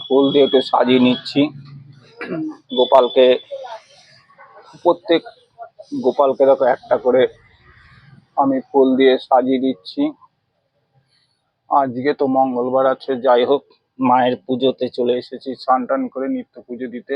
ফুল দিয়ে একটু সাজিয়ে নিচ্ছি গোপালকে। প্রত্যেক গোপালকে দেখো একটা করে আমি ফুল দিয়ে সাজিয়ে দিচ্ছি। আজকে তো মঙ্গলবার আছে, যাই হোক মায়ের পুজোতে চলে এসেছি স্নান টান করে নিত্য পুজো দিতে।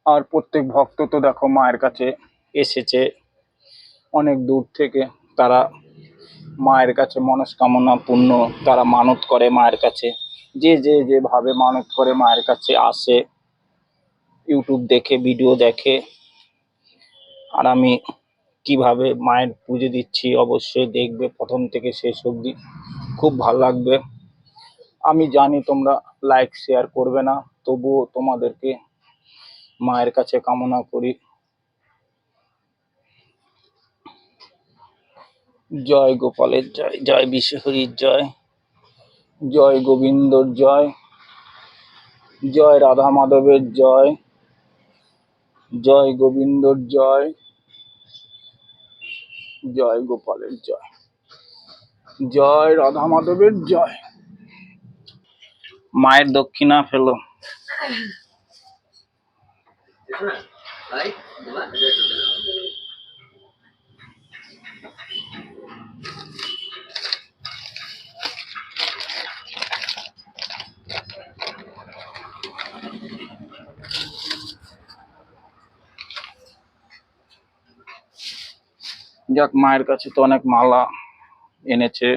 আর প্রত্যেক ভক্ত তো দেখো মায়ের কাছে এসেছে অনেক দূর থেকে। তারা মায়ের কাছে মনস্কামনা পূর্ণ, তারা মানত করে মায়ের কাছে। যেভাবে মানত করে মায়ের কাছে আসে, ইউটিউব দেখে ভিডিও দেখে। আর আমি কিভাবে মায়ের পুজো দিচ্ছি অবশ্যই দেখবে প্রথম থেকে শেষ অবধি, খুব ভালো লাগবে। আমি জানি তোমরা লাইক শেয়ার করবে না, তবুও তোমাদেরকে মায়ের কাছে কামনা করি। জয় গোপালের জয়, জয় বিশ্বহরির জয়, জয় গোবিন্দর জয়, জয় রাধা মাধবের জয়, জয় গোবিন্দর জয়, জয় গোপালের জয়, জয় রাধা মাধবের জয়। মায়ের দক্ষিণা ফেলো। যাক, মায়ের কাছে তো অনেক মালা এনেছে,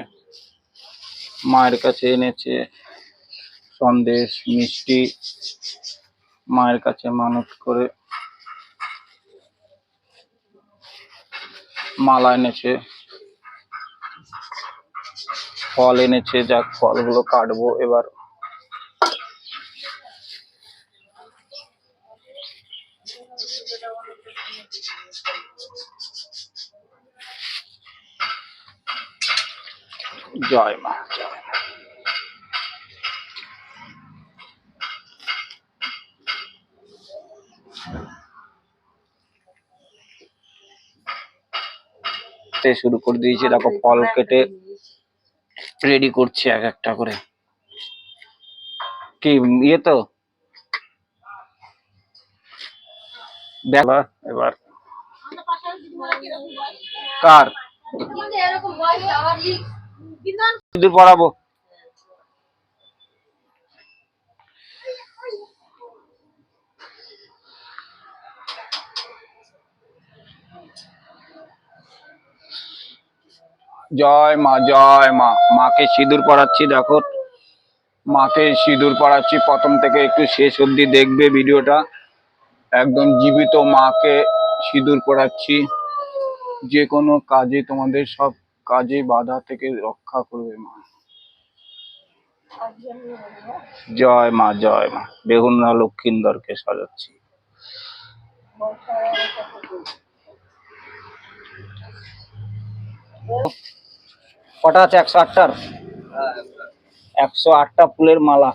মায়ের কাছে এনেছে সন্দেশ মিষ্টি, মায়ের কাছে মানত করে মালা এনেছে, ফল এনেছে। যাক, ফলগুলো কাটবো এবার। জয় মা, জয় মা। শুরু করে দিয়েছি, দেখো ফল কেটে রেডি করছে এক একটা করে। কি ইয়ে তো দেখ এবার কার সিঁদুর পরাবো। জয় মা, জয় মা। মাকে সিঁদুর পরাচ্ছি, দেখো মাকে সিঁদুর পরাচ্ছি। প্রথম থেকে একটু শেষ অবধি দেখবে ভিডিওটা। একদম জীবিত মাকে সিঁদুর পরাচ্ছি। যে কোনো কাজে, তোমাদের সব কাজে বাধা থেকে রক্ষা করবে মা। জয় মা, জয় মা। বেহুলা লক্ষিন্দরকে সাজাচ্ছি। কটা আছে? 108টার 108টা ফুলের মালা।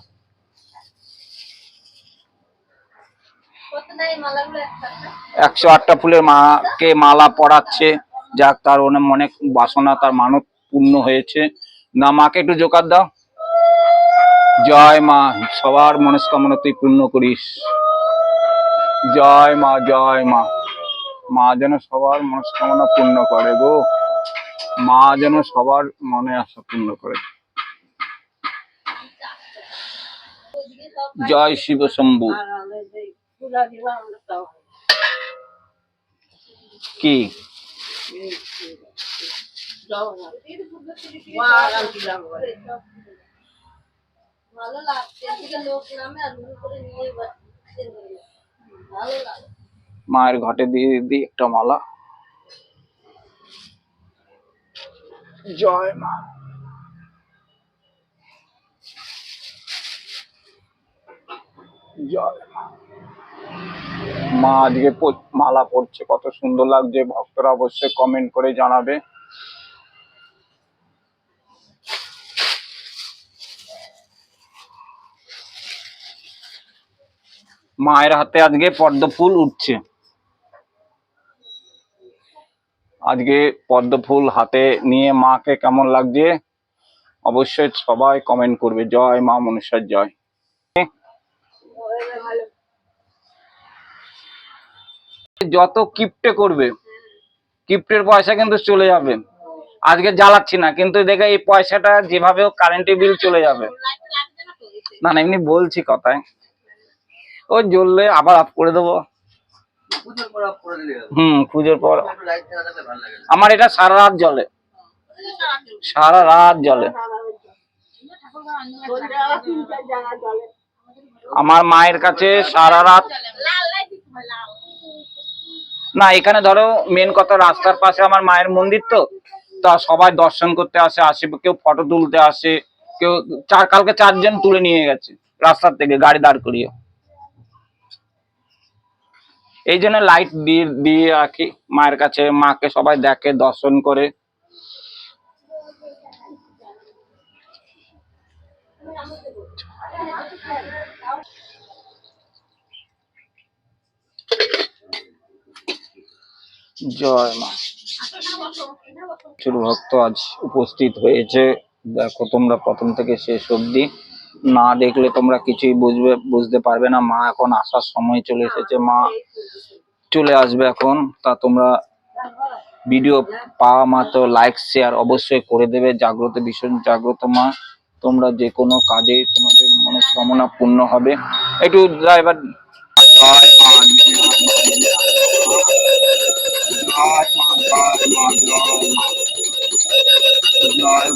একশো আটটা ফুলের মাকে মালা পরাচ্ছে। যাক, তার অনেক বাসনা, তার মানত পূর্ণ হয়েছে। না, মাকে একটু জোকার দাও। জয় মা, সবার মনস্কামনা তুই পূর্ণ করিস। জয় মা, জয় মা। মা যেন সবার মনস্কামনা পূর্ণ করে গো, মা যেন সবার মনে আশা পূর্ণ করে। জয় শিব শম্ভু। কি মায়ের ঘাটে দিয়ে দিই একটা মালা। জয় মা। জয় মা। মা আজকে মালা পড়ছে, কত সুন্দর লাগছে। ভক্তরা অবশ্যই কমেন্ট করে জানাবে। মায়ের হাতে আজকে পদ্ম ফুল উঠছে। আজকে পদ্ম ফুল হাতে নিয়ে মাকে কেমন লাগছে অবশ্যই সবাই কমেন্ট করবে। জয় মা মনসার জয়। যত কিপটে করবে কিপ্টের পয়সা কিন্তু চলে যাবে। আজকে জ্বালাচ্ছি না, কিন্তু দেখে এই পয়সাটা যেভাবে কারেন্টের বিল চলে যাবে। না না, এমনি বলছি কথায়, ও জ্বললে আবার অফ করে দেবো। পুজোর পর আমার এটা সারা রাত জ্বলে, সারা রাত জ্বলে। আমার মায়ের কাছে সারা রাত। না, এখানে ধরো মেন কথা, রাস্তার পাশে আমার মায়ের মন্দির, তো তা সবাই দর্শন করতে আসে, কেউ ফটো তুলতে আসে, কেউ কালকে 4 জন তুলে নিয়ে গেছে রাস্তার থেকে গাড়ি দাঁড় করিয়ে। এই জন্য লাইট দিয়ে দিয়ে রাখি মায়ের কাছে, মাকে সবাই দেখে, দর্শন করে। জয় মা। প্রচুর ভক্ত আজ উপস্থিত হয়েছে, দেখো তোমরা প্রথম থেকে শেষ অবধি। না দেখলে তোমরা কিছুই বুঝতে পারবে না। মা এখন আসার সময় চলে এসেছে, মা চলে আসবে এখন। তা তোমরা ভিডিও পাওয়া মাত্র লাইক শেয়ার অবশ্যই করে দেবে। জাগ্রত, ভীষণ জাগ্রত মা, তোমরা যে কোনো কাজে তোমাদের মনস্কামনা পূর্ণ হবে। একটু ড্রাইভার। জয় মা, জয় মা, জয় মা, জয় মা, জয়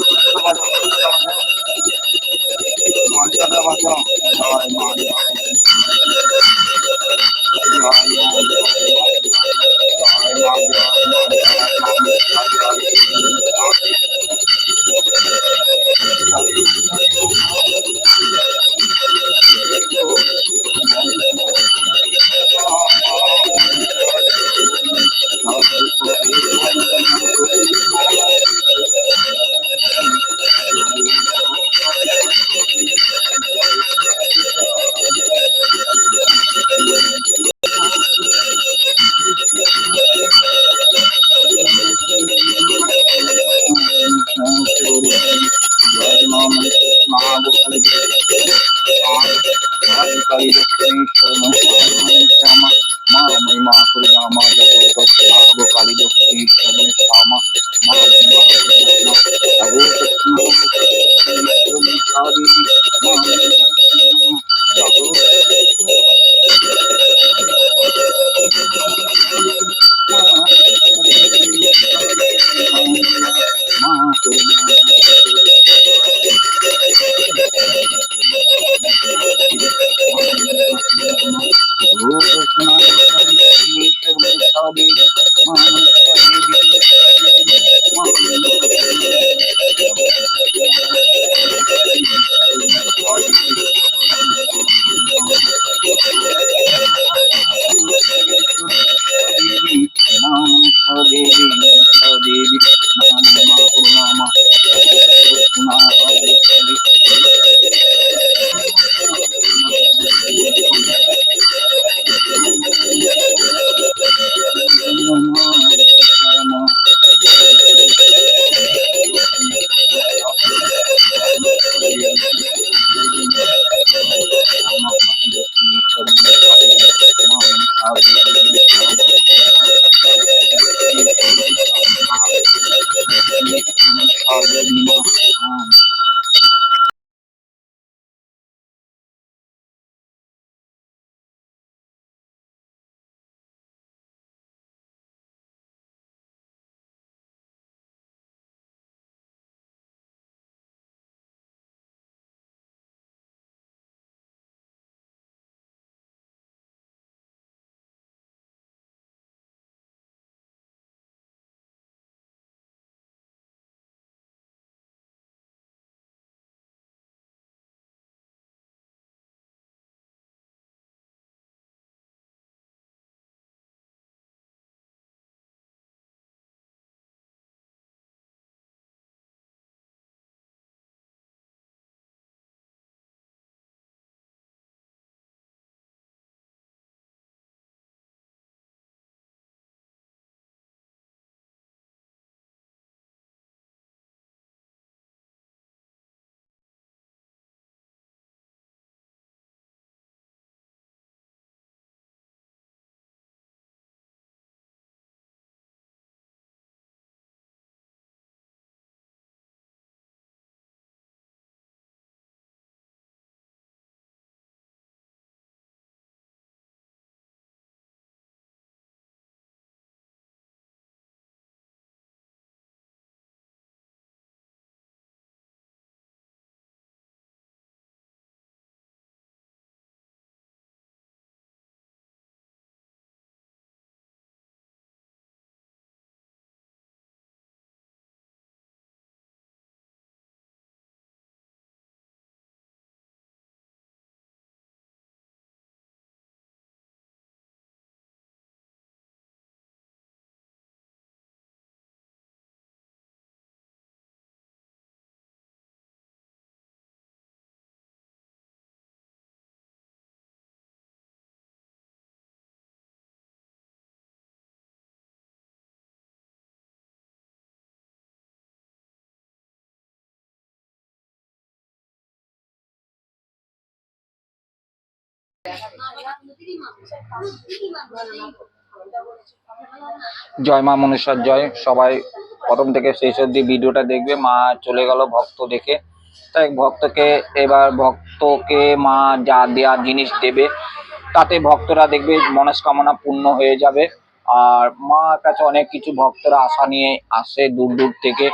ঘন্টাটা বাজাও। জয় মা, জয় মা মনসার জয়। সবাই প্রথম থেকে শেষ অবধি ভিডিওটা দেখবে। মা চলে গেল ভক্ত দেখে, তাই ভক্তকে মা যা দেওয়ার জিনিস দেবে তাতে ভক্তরা দেখবে মনস্কামনা পূর্ণ হয়ে যাবে। আর মার কাছে অনেক কিছু ভক্তরা আশা নিয়ে আসে দূর দূর থেকে,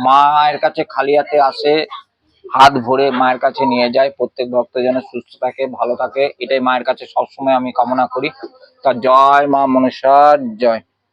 মায়ের কাছে খালি হাতে আসে, হাত ভরে মায়ের কাছে নিয়ে যায়। প্রত্যেক ভক্ত যেন সুস্থ থাকে, ভালো থাকে, এটাই মায়ের কাছে সবসময় আমি কামনা করি। তা জয় মা মনসার জয়।